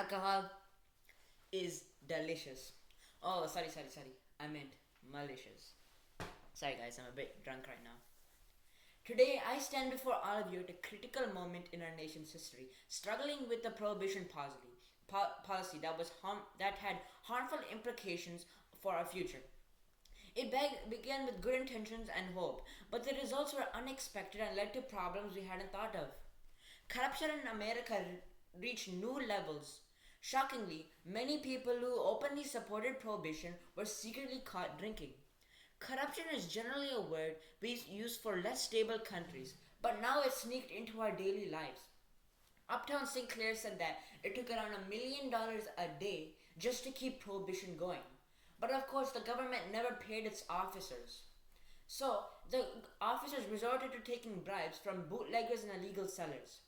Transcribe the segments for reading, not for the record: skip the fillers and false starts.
Alcohol is delicious. Oh, sorry. I meant malicious. Sorry, guys, I'm a bit drunk right now. Today, I stand before all of you at a critical moment in our nation's history, struggling with the prohibition policy that had harmful implications for our future. Began with good intentions and hope, but the results were unexpected and led to problems we hadn't thought of. Corruption in America reached new levels. Shockingly, many people who openly supported prohibition were secretly caught drinking. Corruption is generally a word we use for less stable countries, but now it's sneaked into our daily lives. Uptown Sinclair said that it took around $1 million a day just to keep prohibition going. But of course, the government never paid its officers. So, the officers resorted to taking bribes from bootleggers and illegal sellers.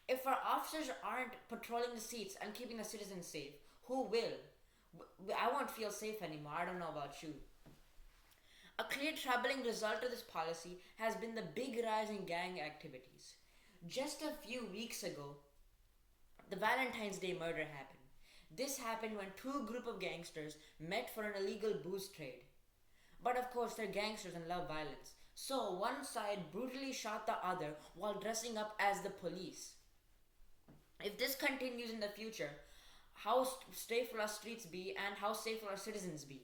If our officers aren't patrolling the streets and keeping the citizens safe, who will? I won't feel safe anymore. I don't know about you. A clear troubling result of this policy has been the big rise in gang activities. Just a few weeks ago, the Valentine's Day murder happened. This happened when two group of gangsters met for an illegal booze trade. But of course, they're gangsters and love violence. So one side brutally shot the other while dressing up as the police. If this continues in the future, how safe will our streets be and how safe will our citizens be?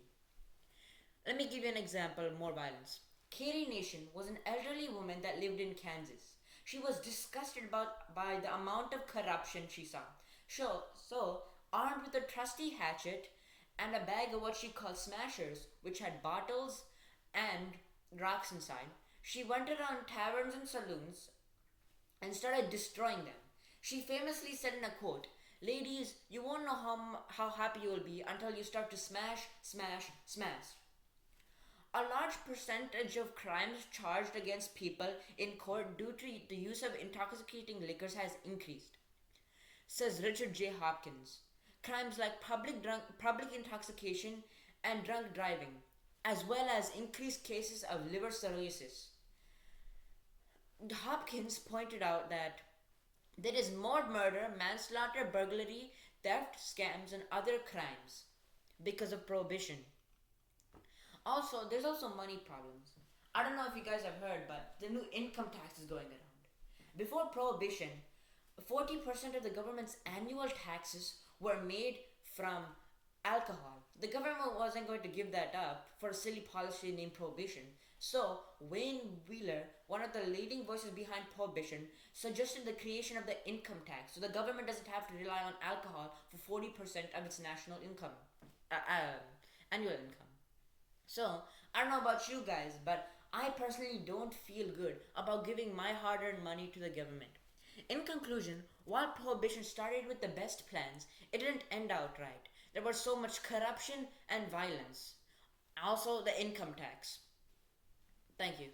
Let me give you an example of more violence. Katie Nation was an elderly woman that lived in Kansas. She was disgusted by the amount of corruption she saw. So, armed with a trusty hatchet and a bag of what she called smashers, which had bottles and rocks inside, she went around taverns and saloons and started destroying them. She famously said in a quote, "Ladies, you won't know how happy you will be until you start to smash, smash, smash." A large percentage of crimes charged against people in court due to the use of intoxicating liquors has increased, says Richard J. Hopkins. Crimes like public intoxication and drunk driving, as well as increased cases of liver cirrhosis. Hopkins pointed out that there is more murder, manslaughter, burglary, theft, scams, and other crimes because of prohibition. Also, there's also money problems. I don't know if you guys have heard, but the new income tax is going around. Before prohibition, 40% of the government's annual taxes were made from alcohol. The government wasn't going to give that up for a silly policy named prohibition. So, Wayne Wheeler, one of the leading voices behind prohibition, suggested the creation of the income tax so the government doesn't have to rely on alcohol for 40% of its national income, annual income. So, I don't know about you guys, but I personally don't feel good about giving my hard earned money to the government. In conclusion, while prohibition started with the best plans, it didn't end out right. There was so much corruption and violence. Also, the income tax. Thank you.